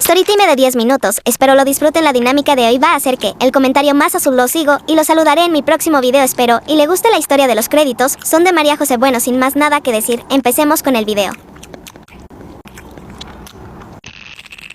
Storytime de 10 minutos, espero lo disfruten. La dinámica de hoy va a ser que el comentario más azul lo sigo y lo saludaré en mi próximo video. Espero y le guste la historia de los créditos, son de María José. Bueno, sin más nada que decir, empecemos con el video.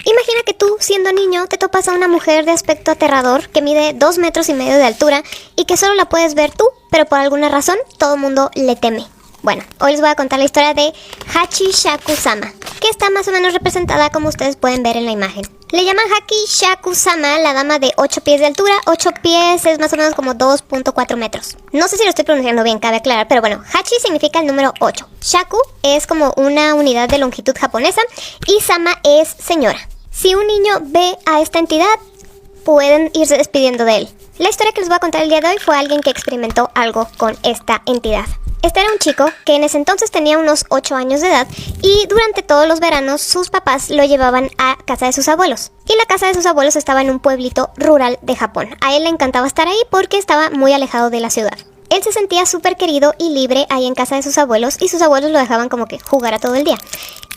Imagina que tú, siendo niño, te topas a una mujer de aspecto aterrador que mide 2,5 metros de altura y que solo la puedes ver tú, pero por alguna razón todo el mundo le teme. Bueno, hoy les voy a contar la historia de Hachi Shaku Sama, que está más o menos representada como ustedes pueden ver en la imagen. Le llaman Hachi Shaku Sama, la dama de 8 pies de altura. 8 pies es más o menos como 2,4 metros. No sé si lo estoy pronunciando bien, cabe aclarar, pero bueno, Hachi significa el número 8. Shaku es como una unidad de longitud japonesa y Sama es señora. Si un niño ve a esta entidad, pueden irse despidiendo de él. La historia que les voy a contar el día de hoy fue alguien que experimentó algo con esta entidad. Este era un chico que en ese entonces tenía unos 8 años de edad y durante todos los veranos sus papás lo llevaban a casa de sus abuelos. Y la casa de sus abuelos estaba en un pueblito rural de Japón. A él le encantaba estar ahí porque estaba muy alejado de la ciudad. Él se sentía súper querido y libre ahí en casa de sus abuelos y sus abuelos lo dejaban como que jugara todo el día.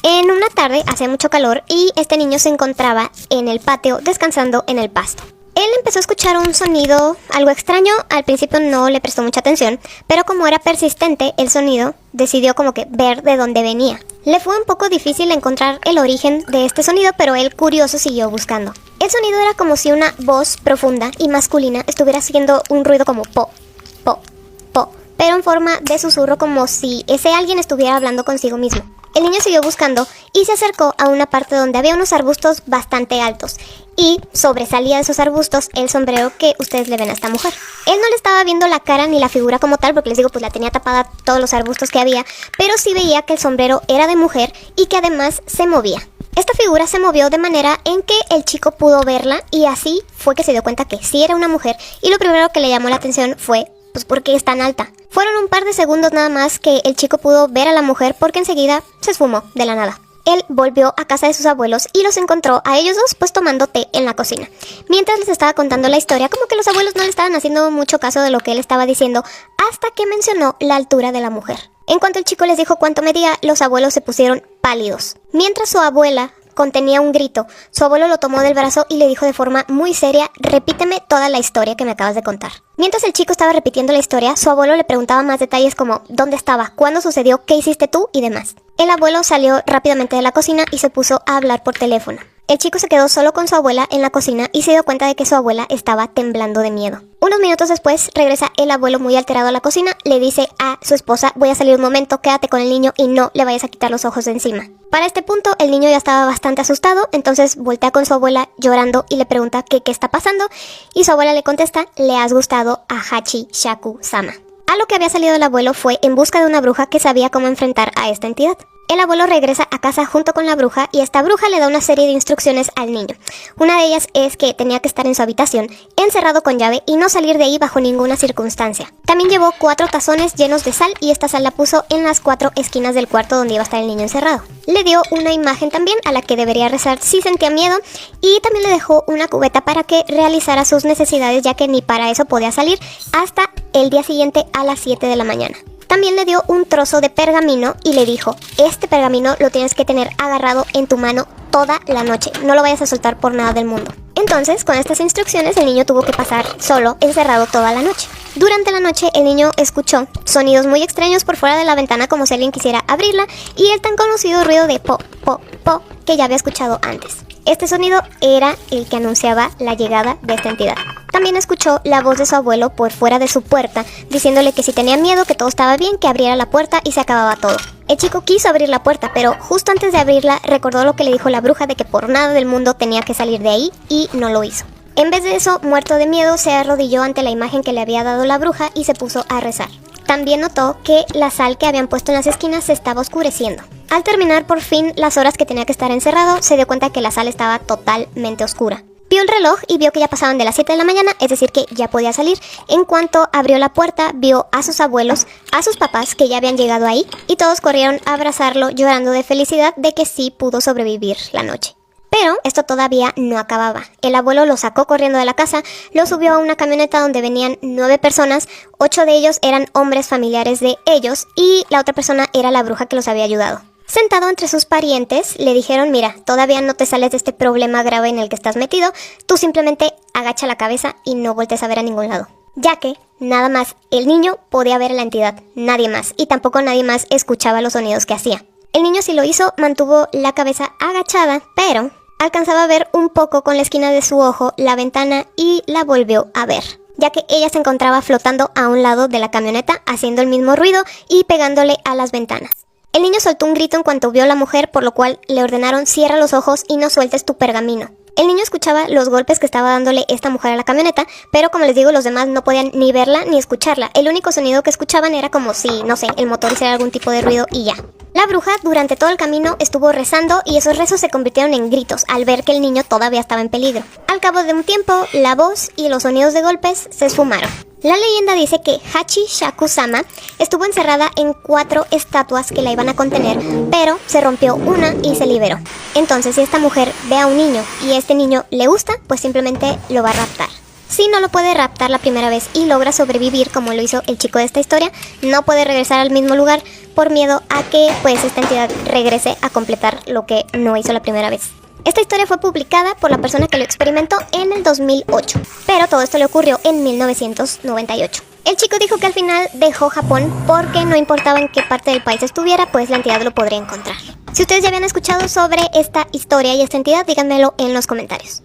En una tarde hacía mucho calor y este niño se encontraba en el patio descansando en el pasto. Él empezó a escuchar un sonido algo extraño. Al principio no le prestó mucha atención, pero como era persistente el sonido, decidió como que ver de dónde venía. Le fue un poco difícil encontrar el origen de este sonido, pero él curioso siguió buscando. El sonido era como si una voz profunda y masculina estuviera haciendo un ruido como po, po, po, pero en forma de susurro, como si ese alguien estuviera hablando consigo mismo. El niño siguió buscando y se acercó a una parte donde había unos arbustos bastante altos y sobresalía de esos arbustos el sombrero que ustedes le ven a esta mujer. Él no le estaba viendo la cara ni la figura como tal, porque les digo, pues la tenía tapada todos los arbustos que había, pero sí veía que el sombrero era de mujer y que además se movía. Esta figura se movió de manera en que el chico pudo verla y así fue que se dio cuenta que sí era una mujer, y lo primero que le llamó la atención fue, pues, ¿por qué es tan alta? Fueron un par de segundos nada más que el chico pudo ver a la mujer porque enseguida se esfumó de la nada. Él volvió a casa de sus abuelos y los encontró a ellos dos pues tomando té en la cocina. Mientras les estaba contando la historia, como que los abuelos no le estaban haciendo mucho caso de lo que él estaba diciendo, hasta que mencionó la altura de la mujer. En cuanto el chico les dijo cuánto medía, los abuelos se pusieron pálidos. Mientras su abuela contenía un grito, su abuelo lo tomó del brazo y le dijo de forma muy seria: repíteme toda la historia que me acabas de contar. Mientras el chico estaba repitiendo la historia, su abuelo le preguntaba más detalles como ¿dónde estaba? ¿Cuándo sucedió? ¿Qué hiciste tú? Y demás. El abuelo salió rápidamente de la cocina y se puso a hablar por teléfono. El chico se quedó solo con su abuela en la cocina y se dio cuenta de que su abuela estaba temblando de miedo. Unos minutos después regresa el abuelo muy alterado a la cocina, le dice a su esposa: voy a salir un momento, quédate con el niño y no le vayas a quitar los ojos de encima. Para este punto el niño ya estaba bastante asustado, entonces voltea con su abuela llorando y le pregunta qué está pasando, y su abuela le contesta: le has gustado a Hachi Shaku Sama. A lo que había salido el abuelo fue en busca de una bruja que sabía cómo enfrentar a esta entidad. El abuelo regresa a casa junto con la bruja y esta bruja le da una serie de instrucciones al niño. Una de ellas es que tenía que estar en su habitación, encerrado con llave y no salir de ahí bajo ninguna circunstancia. También llevó 4 tazones llenos de sal y esta sal la puso en las 4 esquinas del cuarto donde iba a estar el niño encerrado. Le dio una imagen también a la que debería rezar si sentía miedo y también le dejó una cubeta para que realizara sus necesidades, ya que ni para eso podía salir hasta el día siguiente a las 7 de la mañana. También le dio un trozo de pergamino y le dijo: este pergamino lo tienes que tener agarrado en tu mano toda la noche, no lo vayas a soltar por nada del mundo. Entonces, con estas instrucciones, el niño tuvo que pasar solo, encerrado toda la noche. Durante la noche, el niño escuchó sonidos muy extraños por fuera de la ventana, como si alguien quisiera abrirla, y el tan conocido ruido de po, po, po, que ya había escuchado antes. Este sonido era el que anunciaba la llegada de esta entidad. También escuchó la voz de su abuelo por fuera de su puerta, diciéndole que si tenía miedo, que todo estaba bien, que abriera la puerta y se acababa todo. El chico quiso abrir la puerta, pero justo antes de abrirla recordó lo que le dijo la bruja de que por nada del mundo tenía que salir de ahí, y no lo hizo. En vez de eso, muerto de miedo, se arrodilló ante la imagen que le había dado la bruja y se puso a rezar. También notó que la sal que habían puesto en las esquinas se estaba oscureciendo. Al terminar por fin las horas que tenía que estar encerrado, se dio cuenta que la sala estaba totalmente oscura. Vio el reloj y vio que ya pasaban de las 7 de la mañana, es decir que ya podía salir. En cuanto abrió la puerta, vio a sus abuelos, a sus papás que ya habían llegado ahí, y todos corrieron a abrazarlo llorando de felicidad de que sí pudo sobrevivir la noche. Pero esto todavía no acababa. El abuelo lo sacó corriendo de la casa, lo subió a una camioneta donde venían 9 personas, 8 de ellos eran hombres familiares de ellos y la otra persona era la bruja que los había ayudado. Sentado entre sus parientes, le dijeron, mira, todavía no te sales de este problema grave en el que estás metido, tú simplemente agacha la cabeza y no voltees a ver a ningún lado. Ya que, nada más, el niño podía ver a la entidad, nadie más, y tampoco nadie más escuchaba los sonidos que hacía. El niño, si lo hizo, mantuvo la cabeza agachada, pero alcanzaba a ver un poco con la esquina de su ojo la ventana y la volvió a ver, ya que ella se encontraba flotando a un lado de la camioneta, haciendo el mismo ruido y pegándole a las ventanas. El niño soltó un grito en cuanto vio a la mujer, por lo cual le ordenaron cierra los ojos y no sueltes tu pergamino. El niño escuchaba los golpes que estaba dándole esta mujer a la camioneta, pero como les digo, los demás no podían ni verla ni escucharla. El único sonido que escuchaban era como si, no sé, el motor hiciera algún tipo de ruido y ya. La bruja durante todo el camino estuvo rezando y esos rezos se convirtieron en gritos al ver que el niño todavía estaba en peligro. Al cabo de un tiempo, la voz y los sonidos de golpes se esfumaron. La leyenda dice que Hachi Shaku-sama estuvo encerrada en 4 estatuas que la iban a contener, pero se rompió una y se liberó. Entonces, si esta mujer ve a un niño y este niño le gusta, pues simplemente lo va a raptar. Si no lo puede raptar la primera vez y logra sobrevivir como lo hizo el chico de esta historia, no puede regresar al mismo lugar por miedo a que pues esta entidad regrese a completar lo que no hizo la primera vez. Esta historia fue publicada por la persona que lo experimentó en el 2008, pero todo esto le ocurrió en 1998. El chico dijo que al final dejó Japón porque no importaba en qué parte del país estuviera, pues la entidad lo podría encontrar. Si ustedes ya habían escuchado sobre esta historia y esta entidad, díganmelo en los comentarios.